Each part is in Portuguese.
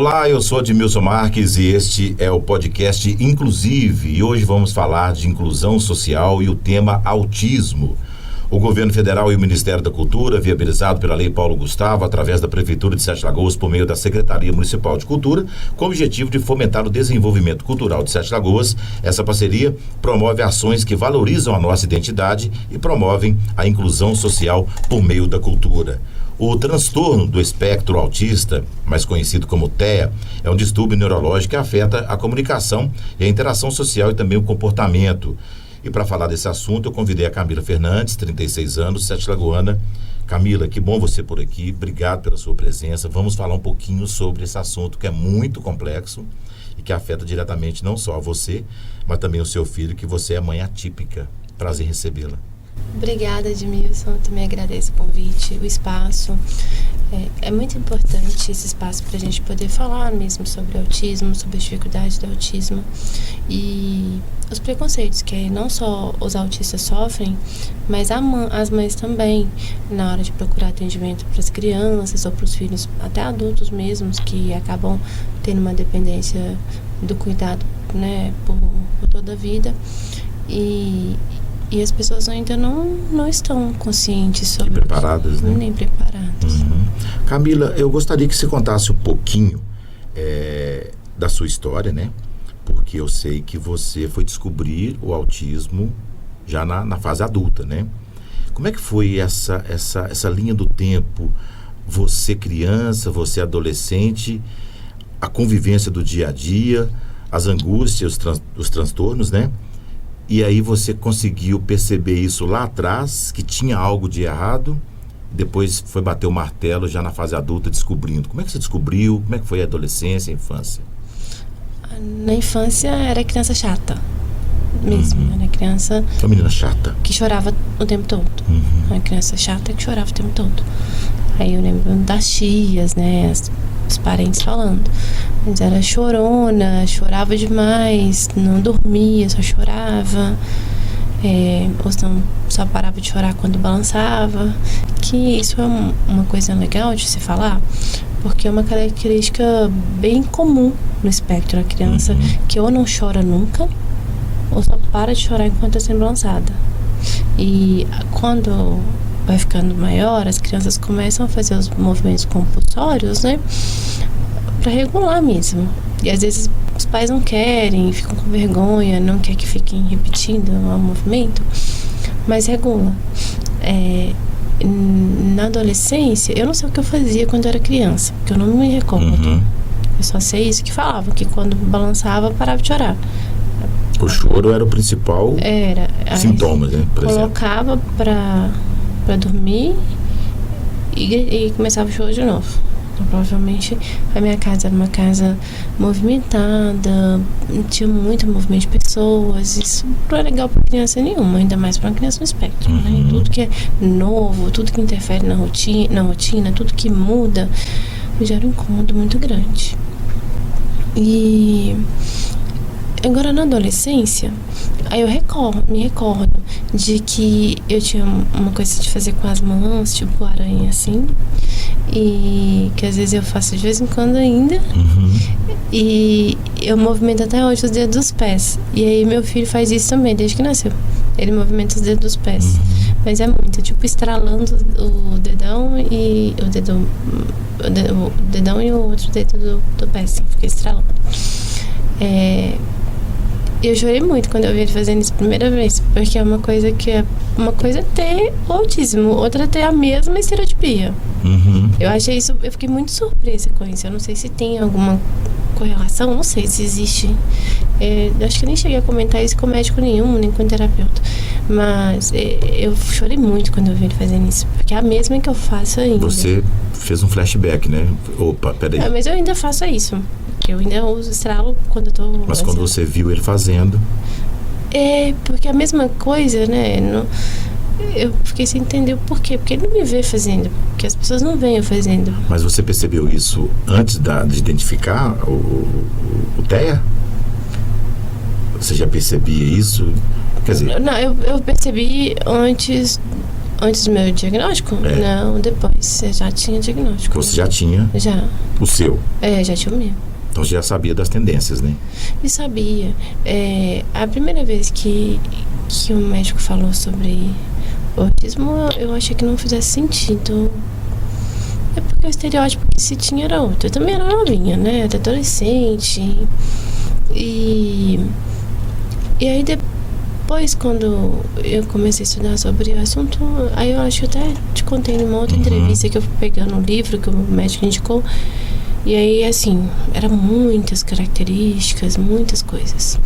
Olá, eu sou Admilson Marques e este é o podcast Inclusive. E hoje vamos falar de inclusão social e o tema autismo. O governo federal e o Ministério da Cultura, viabilizado pela Lei Paulo Gustavo, através da Prefeitura de Sete Lagoas, por meio da Secretaria Municipal de Cultura, com o objetivo de fomentar o desenvolvimento cultural de Sete Lagoas. Essa parceria promove ações que valorizam a nossa identidade e promovem a inclusão social por meio da cultura. O transtorno do espectro autista, mais conhecido como TEA, é um distúrbio neurológico que afeta a comunicação e a interação social e também o comportamento. E para falar desse assunto, eu convidei a Camila Fernandes, 36 anos, Sete Lagoana. Camila, que bom você por aqui, obrigado pela sua presença. Vamos falar um pouquinho sobre esse assunto que é muito complexo e que afeta diretamente não só a você, mas também o seu filho, que você é mãe atípica. Prazer em recebê-la. Obrigada, Admilson. Também agradeço o convite, o espaço. É muito importante esse espaço para a gente poder falar mesmo sobre autismo, sobre as dificuldades do autismo e os preconceitos que não só os autistas sofrem, mas as mães também, na hora de procurar atendimento para as crianças ou para os filhos, até adultos mesmos, que acabam tendo uma dependência do cuidado, né, por toda a vida. E as pessoas ainda não estão conscientes sobre... Nem preparadas, né? Nem preparadas. Uhum. Camila, eu gostaria que você contasse um pouquinho da sua história, né? Porque eu sei que você foi descobrir o autismo já na fase adulta, né? Como é que foi essa linha do tempo? Você criança, você adolescente, a convivência do dia a dia, as angústias, os transtornos, né? E aí você conseguiu perceber isso lá atrás, que tinha algo de errado, depois foi bater o martelo já na fase adulta descobrindo. Como é que você descobriu? Como é que foi a adolescência, a infância? Na infância era criança chata mesmo, era criança... Uma menina chata. Que chorava o tempo todo. Uma criança chata que chorava o tempo todo. Aí eu lembro das tias, né, os parentes falando. Mas era chorona, chorava demais, não dormia, só chorava. Ou então só parava de chorar quando balançava. Que isso é uma coisa legal de se falar, porque é uma característica bem comum no espectro. A criança que ou não chora nunca, ou só para de chorar enquanto está sendo balançada. E quando vai ficando maior, as crianças começam a fazer os movimentos compulsórios, né, para regular mesmo. E às vezes os pais não querem, ficam com vergonha, não quer que fiquem repetindo o movimento, mas regula. Na adolescência, eu não sei o que eu fazia quando eu era criança, porque eu não me recordo. Eu só sei isso que falava, que quando balançava, parava de chorar. O choro era o principal sintoma, né? Colocava para dormir e começava o choro de novo. Então, provavelmente a minha casa era uma casa movimentada, tinha muito movimento de pessoas. Isso não é legal para criança nenhuma, ainda mais para uma criança no espectro, né? Tudo que é novo, tudo que interfere na rotina, tudo que muda, gera um incômodo muito grande. E agora na adolescência, aí eu me recordo de que eu tinha uma coisa de fazer com as mãos, tipo aranha assim, e que às vezes eu faço de vez em quando ainda, e eu movimento até hoje os dedos dos pés, e aí meu filho faz isso também, desde que nasceu, ele movimenta os dedos dos pés, mas é muito, tipo estralando o dedão e o dedão e o outro dedo do pé, assim, fica estralando. Eu chorei muito quando eu vi ele fazendo isso a primeira vez, porque é uma coisa é ter o autismo, outra é ter a mesma estereotipia. Eu achei isso, eu fiquei muito surpresa com isso. Eu não sei se tem alguma correlação, não sei se existe. Eu acho que eu nem cheguei a comentar isso com médico nenhum, nem com terapeuta. Mas eu chorei muito quando eu vi ele fazendo isso, porque é a mesma que eu faço ainda. Você fez um flashback, né? Opa, peraí. Mas eu ainda faço isso. Eu ainda uso estralo quando eu tô... Mas quando você viu ele fazendo... Porque a mesma coisa, né? Eu fiquei sem entender o porquê. Porque ele não me vê fazendo. Porque as pessoas não veem eu fazendo. Mas você percebeu isso antes de identificar o TEA? Você já percebia isso? Quer dizer... Não, eu percebi antes Antes do meu diagnóstico? É. Não, depois. Eu já tinha diagnóstico. Você já tinha Já. o seu. Já tinha o meu. Então você já sabia das tendências, né? E sabia. A primeira vez que o médico falou sobre autismo, eu achei que não fizesse sentido. É porque o estereótipo que se tinha era outro. Eu também era novinha, né? Era adolescente. E aí depois, quando eu comecei a estudar sobre o assunto, aí eu acho que até te contei numa outra entrevista que eu fui pegando um livro que o médico indicou. E aí, assim, eram muitas características, muitas coisas.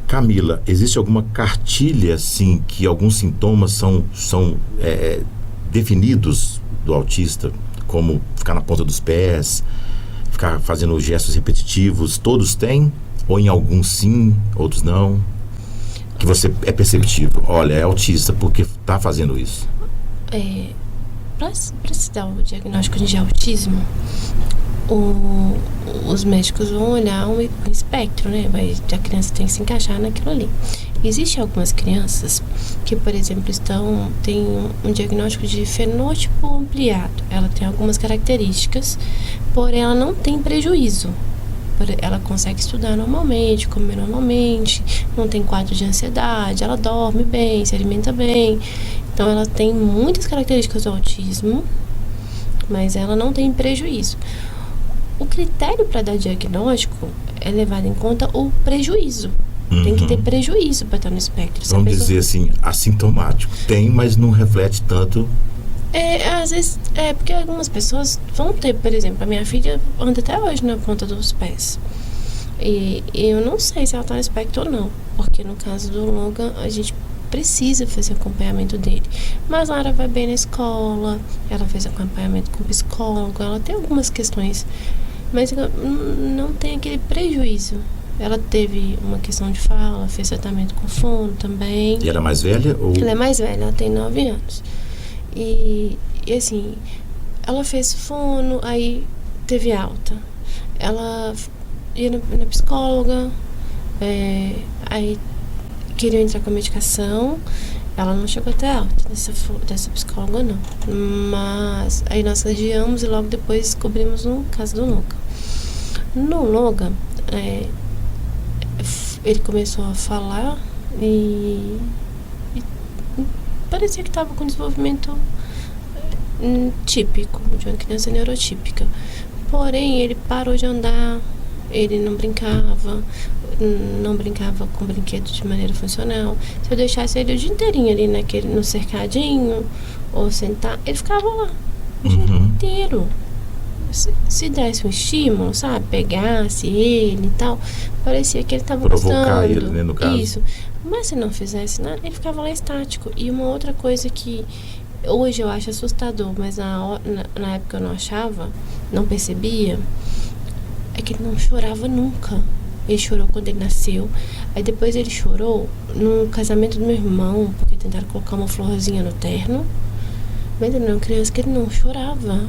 Camila, existe alguma cartilha, assim, que alguns sintomas são definidos do autista, como ficar na ponta dos pés, ficar fazendo gestos repetitivos? Todos têm? Ou em alguns sim, outros não? Que você é perceptível. Olha, é autista porque está fazendo isso. Para se dar o diagnóstico de autismo, os médicos vão olhar um espectro, né? A criança tem que se encaixar naquilo ali. Existem algumas crianças que, por exemplo, têm um diagnóstico de fenótipo ampliado. Ela tem algumas características, porém ela não tem prejuízo. Ela consegue estudar normalmente, comer normalmente, não tem quadro de ansiedade, ela dorme bem, se alimenta bem. Então ela tem muitas características do autismo, mas ela não tem prejuízo. O critério para dar diagnóstico é levar em conta o prejuízo. Tem que ter prejuízo para estar no espectro. Vamos dizer assim, assintomático. Tem, mas não reflete tanto. Às vezes, porque algumas pessoas vão ter, por exemplo, a minha filha anda até hoje na ponta dos pés. E eu não sei se ela está no espectro ou não, porque no caso do Logan, a gente precisa fazer acompanhamento dele. Mas a Lara vai bem na escola, ela fez acompanhamento com o psicólogo, ela tem algumas questões, mas não tem aquele prejuízo. Ela teve uma questão de fala, fez tratamento com fono também. E era mais velha? Ou... Ela é mais velha, ela tem 9 anos. E assim, ela fez fono, aí teve alta. Ela ia na psicóloga, aí queria entrar com a medicação. Ela não chegou até alta dessa psicóloga, não. Mas aí nós adiamos e logo depois descobrimos no caso do Logan. No Logan, ele começou a falar e parecia que estava com desenvolvimento típico, de uma criança neurotípica. Porém, ele parou de andar, ele não brincava com brinquedo de maneira funcional. Se eu deixasse ele o dia inteirinho ali no cercadinho, ou sentar, ele ficava lá o dia inteiro. Se desse um estímulo, sabe, pegasse ele e tal, parecia que ele estava provocar gostando. ele, né, no caso. Isso. Mas se não fizesse nada, ele ficava lá estático. E uma outra coisa que hoje eu acho assustador, mas na época eu não achava, não percebia, é que ele não chorava nunca. Ele chorou quando ele nasceu. Aí depois ele chorou no casamento do meu irmão, porque tentaram colocar uma florzinha no terno. Mas ele era uma criança que ele não chorava.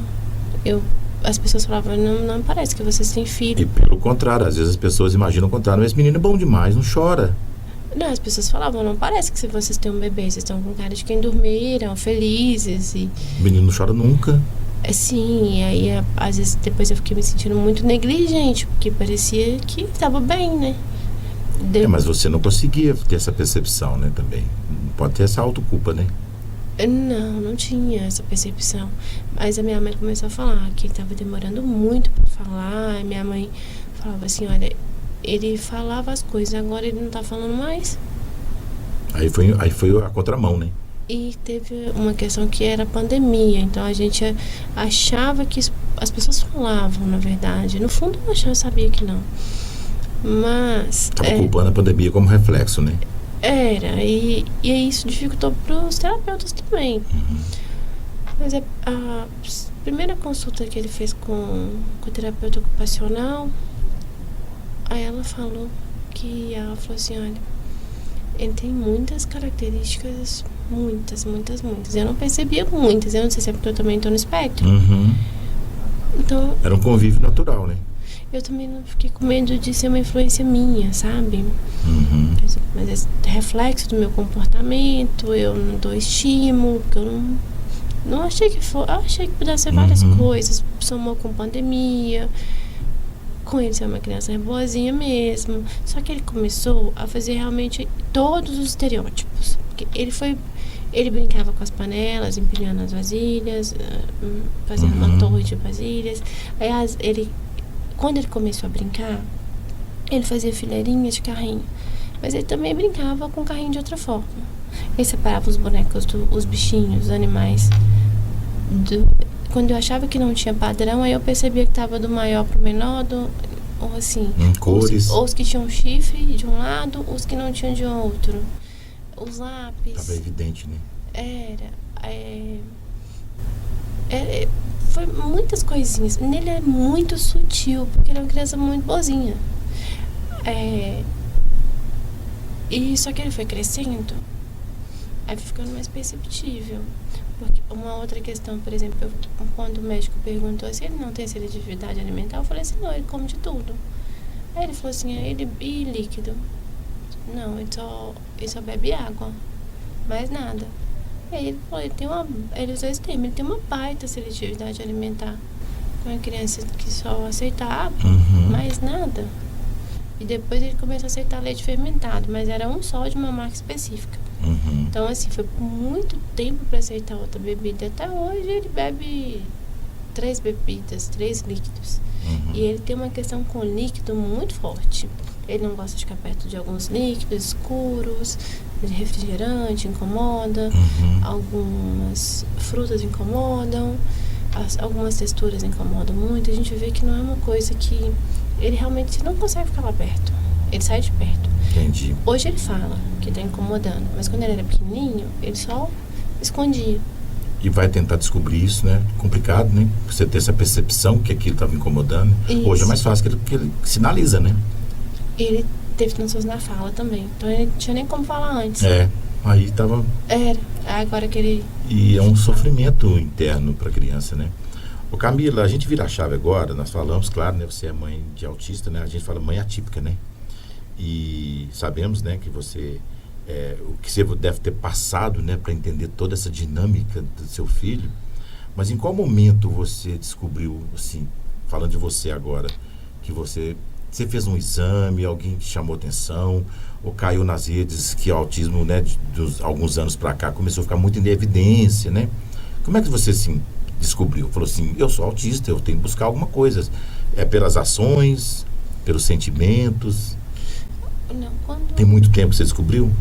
As pessoas falavam, não parece que vocês têm filho. E pelo contrário, às vezes as pessoas imaginam o contrário. Mas esse menino é bom demais, não chora. Não, as pessoas falavam, não parece que se vocês têm um bebê, vocês estão com cara de quem dormiram, felizes. E o menino não chora nunca. Sim, e aí às vezes depois eu fiquei me sentindo muito negligente, porque parecia que estava bem, né? Mas você não conseguia ter essa percepção, né, também. Pode ter essa autoculpa, né? Não tinha essa percepção. Mas a minha mãe começou a falar que ele estava demorando muito para falar. E minha mãe falava assim, olha, ele falava as coisas, agora ele não tá falando mais. Aí foi a contramão, né? E teve uma questão que era a pandemia. Então a gente achava que as pessoas falavam, na verdade. No fundo eu sabia que não. Mas... Estava culpando a pandemia como reflexo, né? Era, e isso dificultou para os terapeutas também. Mas a primeira consulta que ele fez com o terapeuta ocupacional, aí ela falou assim, olha, ele tem muitas características, muitas. Eu não percebia muitas, eu não sei se é porque eu também estou no espectro. Então, era um convívio natural, né? Eu também não fiquei com medo de ser uma influência minha, sabe? mas é reflexo do meu comportamento, eu não dou estímulo, porque eu não achei que foi. Eu achei que pudesse ser várias coisas. Somou com pandemia. Com ele ser uma criança boazinha mesmo. Só que ele começou a fazer realmente todos os estereótipos. Porque ele brincava com as panelas, empilhando as vasilhas, fazendo uma torre de vasilhas. Aí, quando ele começou a brincar, ele fazia fileirinha de carrinho. Mas ele também brincava com carrinho de outra forma. Ele separava os bonecos, os bichinhos, os animais. Quando eu achava que não tinha padrão, aí eu percebia que estava do maior pro menor, ou assim. Cores. Os que tinham chifre de um lado, os que não tinham de outro. Os lápis. Tava evidente, né? Foi muitas coisinhas. Nele é muito sutil, porque ele é uma criança muito boazinha. E só que ele foi crescendo, aí ficando mais perceptível. Porque uma outra questão, por exemplo, quando o médico perguntou se ele não tem seletividade alimentar, eu falei assim, não, ele come de tudo. Aí ele falou assim, e líquido? Não, ele só bebe água, mais nada. Aí ele falou, ele usou esse termo, ele tem uma baita seletividade alimentar. Com uma criança que só aceita água, mais nada. E depois ele começou a aceitar leite fermentado, mas era um só de uma marca específica. Então, assim, foi muito tempo para aceitar outra bebida. Até hoje ele bebe 3 bebidas, 3 líquidos. E ele tem uma questão com líquido muito forte. Ele não gosta de ficar perto de alguns líquidos escuros, de refrigerante incomoda, algumas frutas incomodam, algumas texturas incomodam muito. A gente vê que não é uma coisa que ele realmente não consegue ficar lá perto. Ele sai de perto. Entendi. Hoje ele fala que tá incomodando, mas quando ele era pequenininho, ele só escondia. E vai tentar descobrir isso, né? Complicado, né? Você ter essa percepção que aquilo estava incomodando. Isso. Hoje é mais fácil que ele sinaliza, né? Ele teve transtorno na fala também. Então ele não tinha nem como falar antes. Aí tava... Era. Agora que ele... E é um sofrimento interno para a criança, né? Ô Camila, a gente vira a chave agora, nós falamos, claro, né? Você é mãe de autista, né? A gente fala mãe atípica, né? E sabemos, né, que você... o que você deve ter passado, né, para entender toda essa dinâmica do seu filho. Mas em qual momento você descobriu, assim, falando de você agora, que você fez um exame, alguém te chamou atenção, ou caiu nas redes que o autismo, né, de alguns anos para cá, começou a ficar muito em evidência, né? Como é que você, assim, descobriu? Falou assim, eu sou autista, eu tenho que buscar alguma coisa. É pelas ações, pelos sentimentos? Não, Tem muito tempo que você descobriu?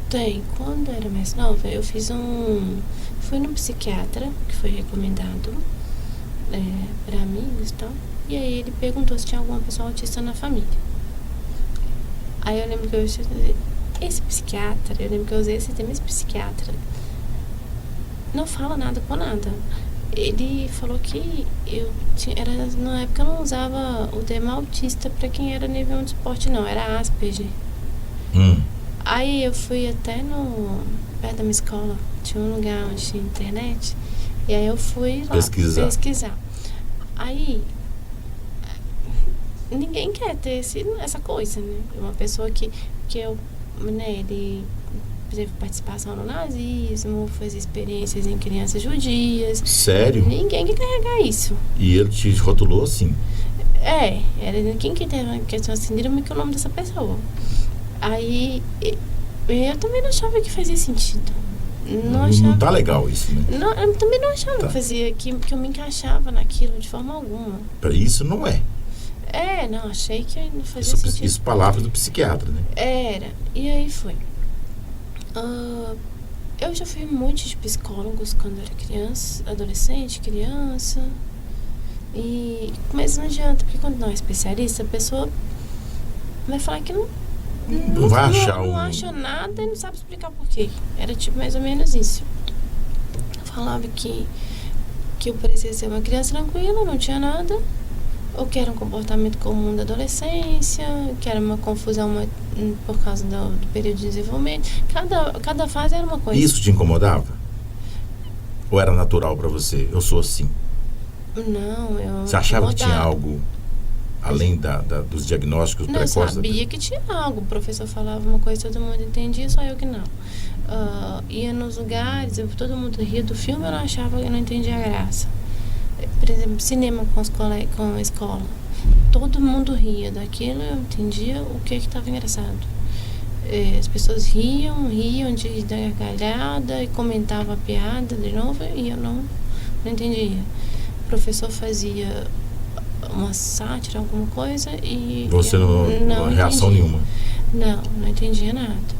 Tem. Quando eu era mais nova, eu fui num psiquiatra, que foi recomendado para amigos e tal. E aí ele perguntou se tinha alguma pessoa autista na família. Aí eu lembro que esse psiquiatra, eu lembro que eu usei esse termo, esse psiquiatra não fala nada com nada. Ele falou que na época eu não usava o termo autista para quem era nível 1 de suporte, não, era Asperger. Aí eu fui até perto da minha escola, tinha um lugar onde tinha internet, e aí eu fui lá pesquisar. Aí ninguém quer ter essa coisa, né? Uma pessoa que ele teve participação no nazismo, fez experiências em crianças judias. Sério? Ninguém quer carregar isso. E ele te rotulou assim? Era quem que teve uma questão assim, síndrome, que é o nome dessa pessoa. Aí eu também não achava que fazia sentido. Não tá legal isso, né? Não, eu também não achava que fazia, que eu me encaixava naquilo de forma alguma. Para isso não é. Não, achei que não fazia sentido. Isso palavras do psiquiatra, né? Era. E aí foi. Eu já fui um monte de psicólogos quando era criança, adolescente, criança. Mas não adianta, porque quando não é especialista, a pessoa vai falar que não vai achar não acha nada e não sabe explicar por quê. Era tipo mais ou menos isso. Eu falava que eu parecia ser uma criança tranquila, não tinha nada, ou que era um comportamento comum da adolescência, que era uma confusão por causa do período de desenvolvimento. Cada fase era uma coisa. Isso te incomodava? Ou era natural pra você? Eu sou assim. Não, Você achava que tinha algo? Além dos diagnósticos Não, precoces? eu sabia que tinha algo. O professor falava uma coisa, todo mundo entendia, só eu que não. Ia nos lugares, todo mundo ria do filme, eu não achava, eu não entendia a graça. Por exemplo, cinema com a escola. Todo mundo ria daquilo, eu entendia o que estava engraçado. As pessoas riam de gargalhada e comentavam a piada de novo e eu não entendia. O professor fazia uma sátira, alguma coisa e você não reação nenhuma? Não entendia nada.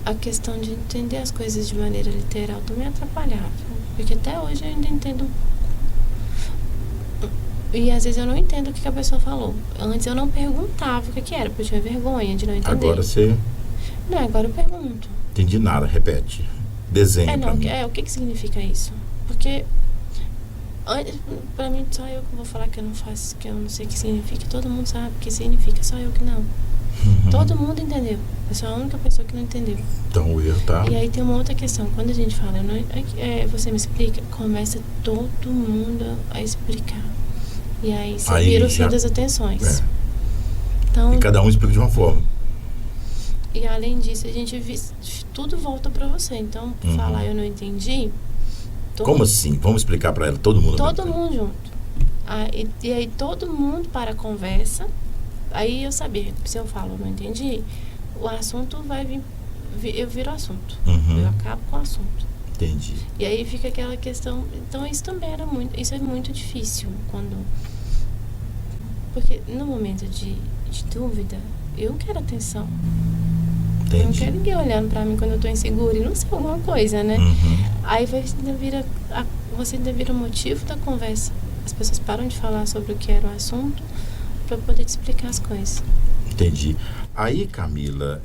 A questão de entender as coisas de maneira literal também atrapalhava, porque até hoje eu ainda entendo. E às vezes eu não entendo o que a pessoa falou. Antes eu não perguntava o que era, porque eu tinha vergonha de não entender. Agora você... Não, agora eu pergunto. Entendi nada, repete. Desenho pra mim. O que significa isso? Porque pra mim só eu que vou falar que eu não faço, que eu não sei o que significa. Todo mundo sabe o que significa, só eu que não. Todo mundo entendeu. Eu sou a única pessoa que não entendeu. Então o erro tá... E aí tem uma outra questão. Quando a gente fala, você me explica, começa todo mundo a explicar. E aí você vira o fio das atenções. Então, e cada um explica de uma forma. E além disso, tudo volta pra você. Então, falar eu não entendi... Como assim? Vamos explicar pra ela, todo mundo? Todo mundo junto. E aí todo mundo para a conversa. Aí eu sabia, se eu falo eu não entendi, o assunto vai vir, eu viro o assunto. Eu acabo com o assunto. Entendi. E aí fica aquela questão. Então isso também isso é muito difícil porque no momento de dúvida, eu quero atenção. Entendi. Eu não quero ninguém olhando pra mim quando eu tô insegura e não sei alguma coisa, né? Aí você ainda vira o motivo da conversa. As pessoas param de falar sobre o que era o assunto para poder te explicar as coisas. Entendi. Aí, Camila,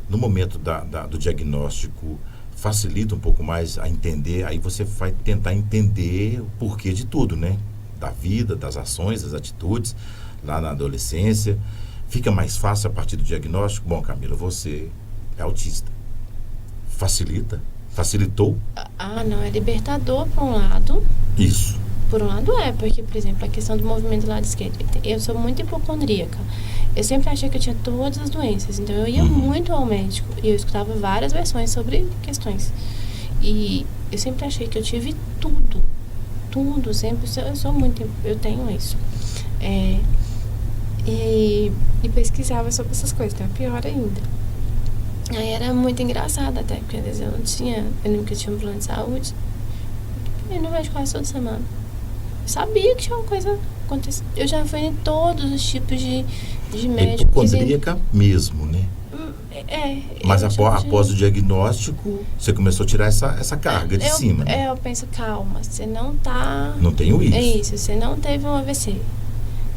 no momento do diagnóstico, facilita um pouco mais a entender, aí você vai tentar entender o porquê de tudo, né? Da vida, das ações, das atitudes, lá na adolescência. Fica mais fácil a partir do diagnóstico? Bom, Camila, você é autista. Facilita? Facilitou? Não, é libertador por um lado. Isso. Por um lado porque, por exemplo, a questão do movimento do lado esquerdo. Eu sou muito hipocondríaca. Eu sempre achei que eu tinha todas as doenças. Então, eu ia muito ao médico. E eu escutava várias versões sobre questões. E eu sempre achei que eu tive tudo. Tudo. Sempre. Eu tenho isso. E pesquisava sobre essas coisas. Então, é pior ainda. Aí era muito engraçado até. Porque, às vezes, eu nunca tinha um plano de saúde. Eu não vejo quase toda semana. Sabia que tinha uma coisa acontecendo. Eu já fui em todos os tipos de médicos. Hipocondríaca mesmo, né? Mas após o diagnóstico, você começou a tirar essa carga de cima. Né? Eu penso, calma, você não tá... Não tenho isso. É isso, você não teve um AVC.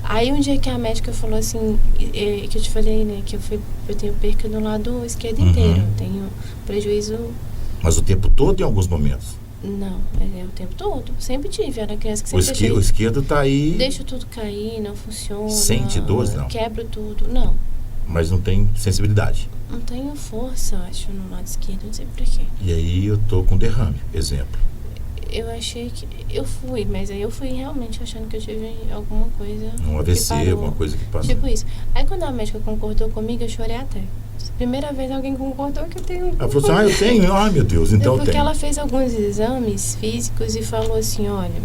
Aí um dia que a médica falou assim, que eu te falei, né, que eu tenho perca no lado esquerdo inteiro. Eu tenho prejuízo... Mas o tempo todo em alguns momentos? Não, é o tempo todo. Sempre tive. Era criança que sempre o esquerdo tá aí... Deixo tudo cair, não funciona. Sente dores, não? Quebro tudo, não. Mas não tem sensibilidade? Não tenho força, acho, no lado esquerdo, não sei porquê. E aí eu tô com derrame, exemplo. Eu achei que... mas aí eu fui realmente achando que eu tive alguma coisa... Um AVC, alguma coisa que passou. Tipo isso. Aí quando a médica concordou comigo, eu chorei até. Primeira vez alguém concordou que eu tenho... Ela falou assim, eu tenho? Ai, meu Deus, então eu tenho. Porque ela fez alguns exames físicos e falou assim, olha,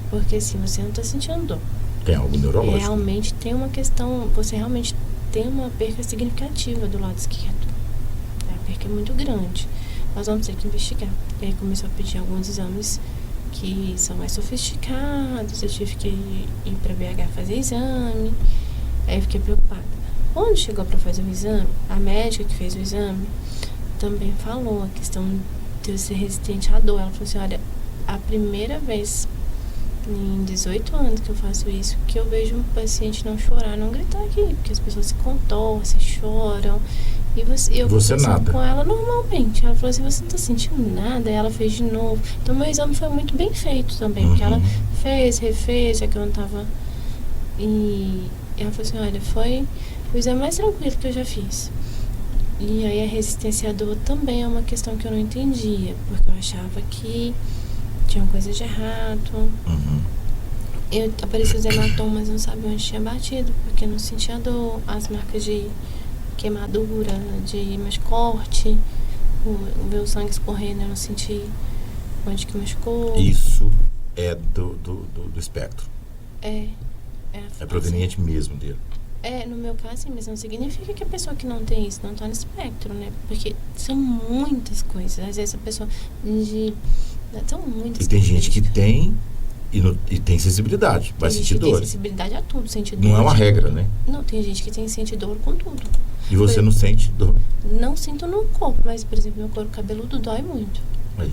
porque assim, você não tá sentindo dor. Tem algo neurológico. Realmente tem uma questão, você realmente tem uma perca significativa do lado esquerdo. A perca é muito grande. Nós vamos ter que investigar. E aí começou a pedir alguns exames que são mais sofisticados, eu tive que ir pra BH fazer exame, aí eu fiquei preocupada. Quando chegou para fazer o exame, a médica que fez o exame também falou a questão de eu ser resistente à dor. Ela falou assim, olha, a primeira vez em 18 anos que eu faço isso, que eu vejo um paciente não chorar, não gritar aqui, porque as pessoas se contorcem, choram. E eu você nada. Com ela normalmente. Ela falou assim, você não tá sentindo nada? E ela fez de novo. Então meu exame foi muito bem feito também, porque ela fez, refez, já que eu não tava... E ela falou assim, olha, foi o exame mais tranquilo que eu já fiz. E aí a resistência à dor também é uma questão que eu não entendia, porque eu achava que tinha uma coisa de errado. Eu apareci os hematomas, não sabia onde tinha batido, porque não sentia dor, as marcas de queimadura, de mais corte, ver o sangue escorrendo, eu não senti onde que machucou. Isso é do espectro. É proveniente mesmo dele. No meu caso, sim, mas não significa que a pessoa que não tem isso não tá no espectro, né? Porque são muitas coisas. Às vezes a pessoa são muitas coisas. E tem gente que tem e tem sensibilidade, vai sentir dor. Tem sensibilidade a tudo, sente dor. Não é uma regra, né? Não, tem gente que sente dor com tudo. E você não sente dor? Não sinto no corpo, mas, por exemplo, meu couro cabeludo dói muito. Aí.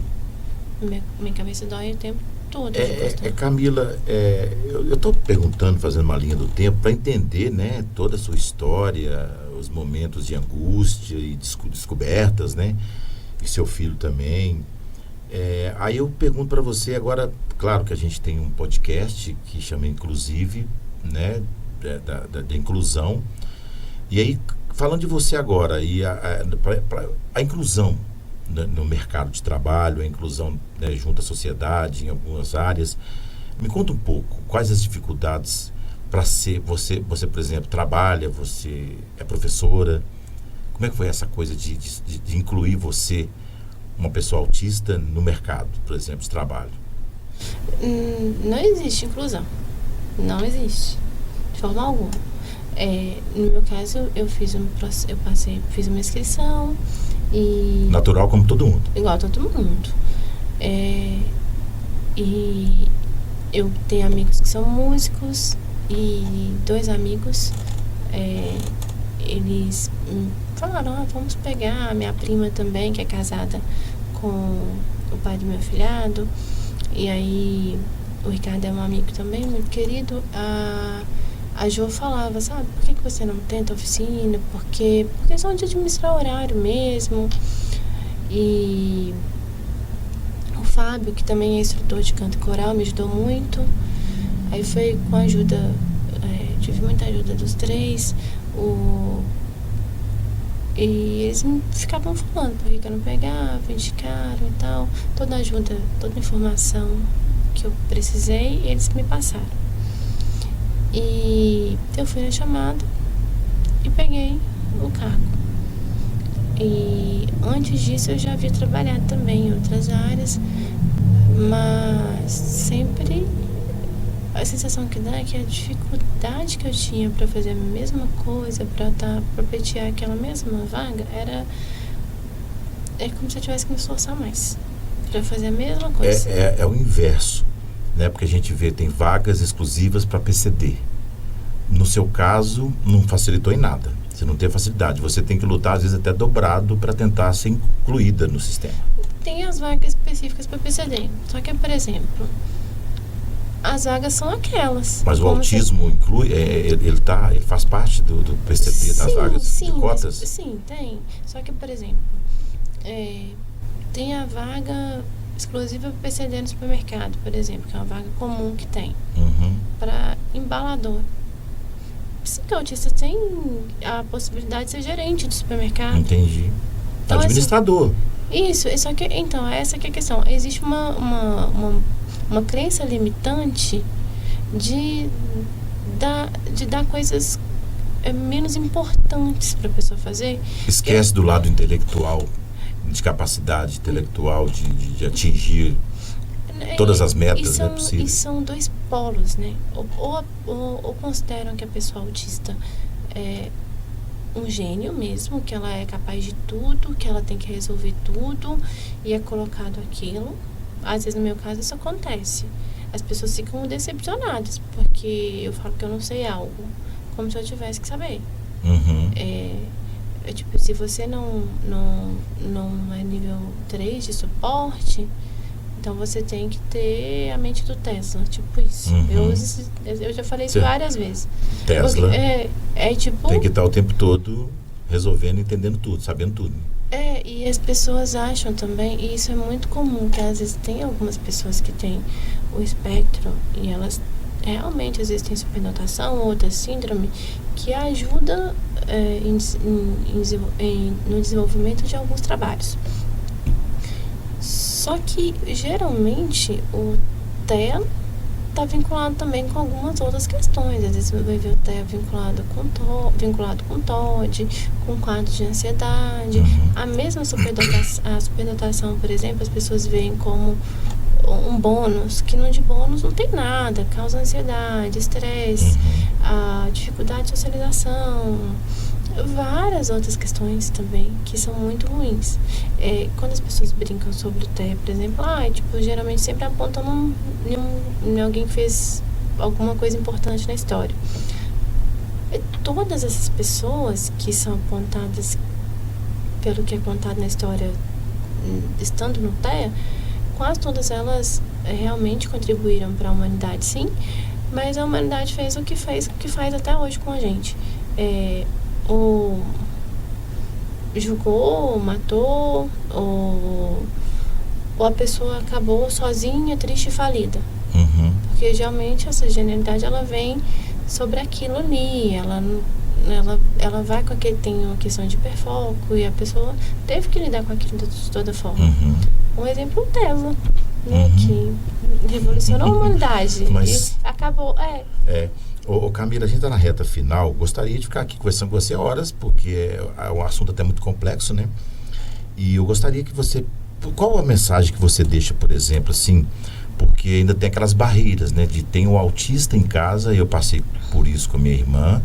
Minha cabeça dói o tempo todo. Camila, eu estou perguntando, fazendo uma linha do tempo, para entender, né, toda a sua história, os momentos de angústia e descobertas, né? E seu filho também. Aí eu pergunto para você agora, claro que a gente tem um podcast que chama Inclusive, né, da inclusão. E aí, falando de você agora, e a inclusão no mercado de trabalho, a inclusão, né, junto à sociedade, em algumas áreas, me conta um pouco, quais as dificuldades para ser, você, por exemplo, trabalha, você é professora, como é que foi essa coisa de incluir você, uma pessoa autista, no mercado, por exemplo, de trabalho? Não existe inclusão, não existe, de forma alguma. No meu caso, eu fiz uma inscrição e... Natural como todo mundo. Igual a todo mundo. E eu tenho amigos que são músicos e 2 amigos, eles falaram, vamos pegar a minha prima também, que é casada com o pai do meu afilhado. E aí, o Ricardo é um amigo também, muito querido. A Jo falava, sabe, por que você não tenta oficina? Porque é só de administrar horário mesmo. E o Fábio, que também é instrutor de canto coral, me ajudou muito. Aí foi com a ajuda, tive muita ajuda dos 3. E eles ficavam falando por que eu não pegava, indicaram e tal. Toda ajuda, toda informação que eu precisei, eles me passaram. E eu fui na chamada e peguei o cargo. E antes disso eu já havia trabalhado também em outras áreas, mas sempre a sensação que dá é que a dificuldade que eu tinha para fazer a mesma coisa, para pleitear aquela mesma vaga, é como se eu tivesse que me esforçar mais para fazer a mesma coisa. É o inverso, né? Porque a gente vê, tem vagas exclusivas para PCD. No seu caso, não facilitou em nada. Você não tem facilidade. Você tem que lutar, às vezes, até dobrado para tentar ser incluída no sistema. Tem as vagas específicas para PCD. Só que, por exemplo, as vagas são aquelas. Mas o autismo inclui, ele faz parte do PCD, das vagas de cotas? Sim, tem. Só que, por exemplo, tem a vaga exclusiva para PCD no supermercado, por exemplo, que é uma vaga comum que tem. Para embalador. Psicoautista tem a possibilidade de ser gerente de supermercado. Entendi. Então, administrador. Isso, só que, então, essa que é a questão. Existe uma crença limitante de dar coisas menos importantes para a pessoa fazer. Esquece do lado intelectual, de capacidade intelectual, de atingir todas as metas, né, possíveis. E são 2 polos, né? Ou consideram que a pessoa autista é um gênio mesmo, que ela é capaz de tudo, que ela tem que resolver tudo, e é colocado aquilo. Às vezes, no meu caso, isso acontece. As pessoas ficam decepcionadas, porque eu falo que eu não sei algo, como se eu tivesse que saber. Tipo, se você não é nível 3 de suporte, então você tem que ter a mente do Tesla, tipo isso. Eu já falei isso várias vezes. Tesla tipo... tem que estar o tempo todo resolvendo, entendendo tudo, sabendo tudo. E as pessoas acham também, e isso é muito comum, que às vezes tem algumas pessoas que têm o espectro e elas realmente às vezes têm superdotação ou outra síndrome que ajuda no desenvolvimento de alguns trabalhos. Só que geralmente o TEA está vinculado também com algumas outras questões. Às vezes vai ver o TEA vinculado com TOD, com quadros de ansiedade. A mesma a superdotação, por exemplo, as pessoas veem como um bônus, que de bônus não tem nada, causa ansiedade, estresse, a dificuldade de socialização, várias outras questões também que são muito ruins. Quando as pessoas brincam sobre o TEA, por exemplo, geralmente sempre apontam em alguém que fez alguma coisa importante na história. Todas essas pessoas que são apontadas pelo que é contado na história, estando no TEA, quase todas elas realmente contribuíram para a humanidade, sim, mas a humanidade fez o que faz até hoje com a gente. Julgou, matou, ou a pessoa acabou sozinha, triste e falida. Porque geralmente essa genialidade ela vem sobre aquilo ali, ela vai com aquele, tem uma questão de hiperfoco e a pessoa teve que lidar com aquilo de toda forma. Um exemplo, o Tesla, né, que revolucionou a humanidade. Mas e acabou, Camila, a gente está na reta final. Gostaria de ficar aqui conversando com você horas, porque é um assunto até muito complexo, né? E eu gostaria que você... Qual a mensagem que você deixa, por exemplo, assim... Porque ainda tem aquelas barreiras, né? De tem um autista em casa, e eu passei por isso com a minha irmã,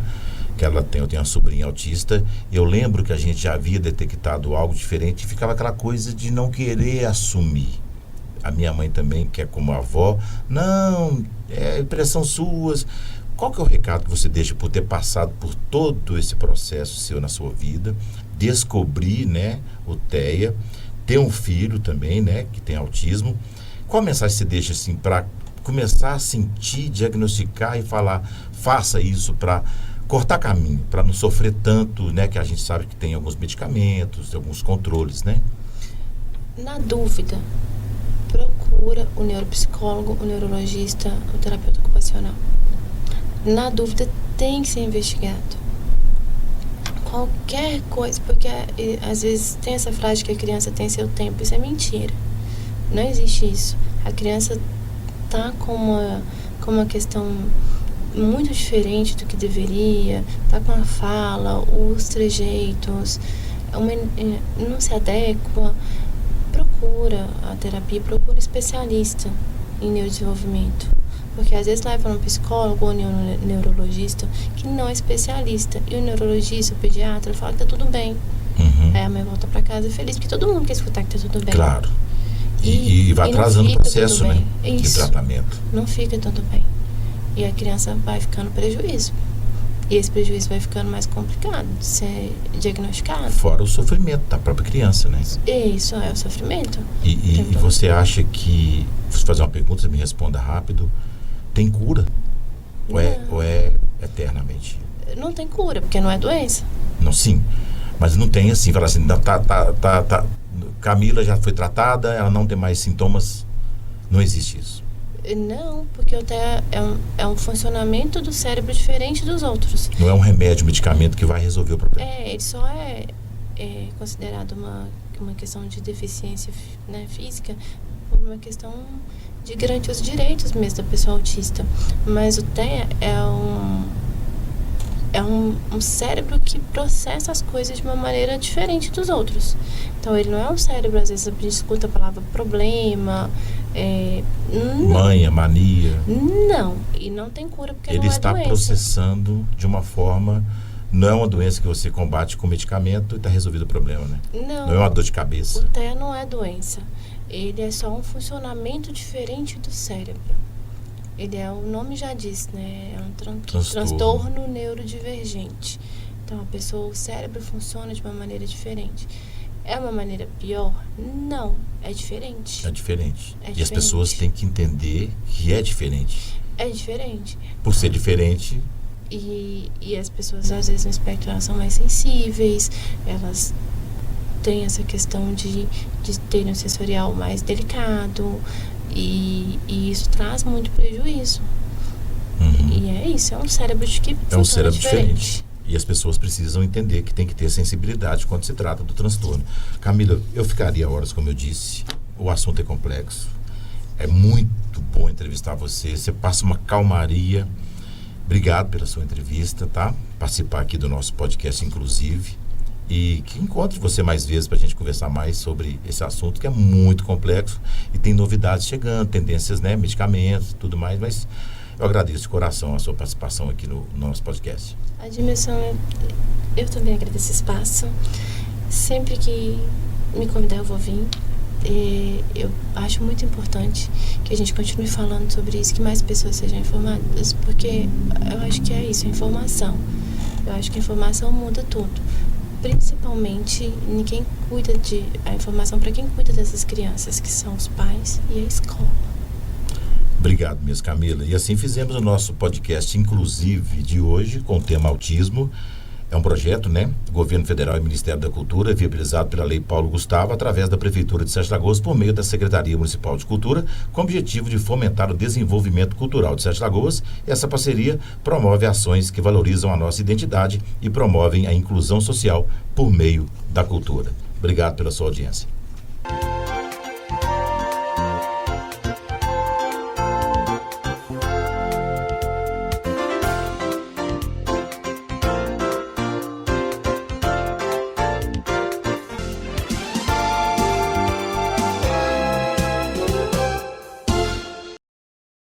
que eu tenho uma sobrinha autista. Eu lembro que a gente já havia detectado algo diferente e ficava aquela coisa de não querer assumir. A minha mãe também, que é como avó, não, é impressão suas. Qual que é o recado que você deixa por ter passado por todo esse processo seu na sua vida, descobrir, né, o TEA, ter um filho também, né, que tem autismo? Qual a mensagem você deixa, assim, para começar a sentir, diagnosticar e falar, faça isso para cortar caminho, para não sofrer tanto, né, que a gente sabe que tem alguns medicamentos, alguns controles, né? Na dúvida, procura o neuropsicólogo, o neurologista, o terapeuta ocupacional. Na dúvida, tem que ser investigado. Qualquer coisa, porque às vezes tem essa frase que a criança tem seu tempo. Isso é mentira. Não existe isso. A criança tá com uma questão muito diferente do que deveria, tá com a fala, os trejeitos, não se adequa. Procura a terapia, procura especialista em neurodesenvolvimento. Porque às vezes leva um psicólogo ou um neurologista que não é especialista. E o neurologista, o pediatra, fala que tá tudo bem. Aí a mãe volta pra casa feliz, porque todo mundo quer escutar que tá tudo bem. Claro. E vai atrasando o processo, né, de tratamento. Não fica tudo bem. E a criança vai ficando prejuízo. E esse prejuízo vai ficando mais complicado de ser diagnosticado. Fora o sofrimento da própria criança, né? Isso é o sofrimento. E você acha que... Vou fazer uma pergunta, você me responda rápido. Tem cura? Ou é eternamente? Não tem cura, porque não é doença. Não, sim. Mas não tem assim, falar assim, Camila já foi tratada, ela não tem mais sintomas. Não existe isso. Não, porque o TEA é um funcionamento do cérebro diferente dos outros. Não é um remédio, um medicamento que vai resolver o problema. Ele só é considerado uma questão de deficiência, né, física, por uma questão de garantir os direitos mesmo da pessoa autista. Mas o TEA é um cérebro que processa as coisas de uma maneira diferente dos outros. Então, ele não é um cérebro, às vezes a gente escuta a palavra problema, manha, mania. Não, e não tem cura porque ele não é está doença. Processando de uma forma... Não é uma doença que você combate com medicamento e está resolvido o problema, né? Não é uma dor de cabeça. O TEA não é doença. Ele é só um funcionamento diferente do cérebro. Ele o nome já diz, né? É um transtorno neurodivergente. Então, o cérebro funciona de uma maneira diferente. É uma maneira pior? Não, é diferente. É diferente. E as pessoas têm que entender que é diferente. É diferente. Por ser diferente... E as pessoas, às vezes, no espectro, elas são mais sensíveis, elas têm essa questão de terem um sensorial mais delicado, e isso traz muito prejuízo. E é isso, é um cérebro que é um cérebro diferente. E as pessoas precisam entender que tem que ter sensibilidade quando se trata do transtorno. Camila, eu ficaria horas, como eu disse, o assunto é complexo. É muito bom entrevistar você. Você passa uma calmaria. Obrigado pela sua entrevista, tá? Participar aqui do nosso podcast, inclusive. E que encontre você mais vezes para a gente conversar mais sobre esse assunto que é muito complexo e tem novidades chegando, tendências, né? Medicamentos, tudo mais. Mas eu agradeço de coração a sua participação aqui no nosso podcast. A dimensão, eu também agradeço o espaço. Sempre que me convidar eu vou vir. Eu acho muito importante que a gente continue falando sobre isso, que mais pessoas sejam informadas, porque eu acho que é isso, a informação. Eu acho que a informação muda tudo. Principalmente a informação para quem cuida dessas crianças, que são os pais e a escola. Obrigado mesmo, Camila. E assim fizemos o nosso podcast, inclusive, de hoje, com o tema autismo. É um projeto, né? Governo Federal e Ministério da Cultura, viabilizado pela Lei Paulo Gustavo, através da Prefeitura de Sete Lagoas, por meio da Secretaria Municipal de Cultura, com o objetivo de fomentar o desenvolvimento cultural de Sete Lagoas. Essa parceria promove ações que valorizam a nossa identidade e promovem a inclusão social por meio da cultura. Obrigado pela sua audiência.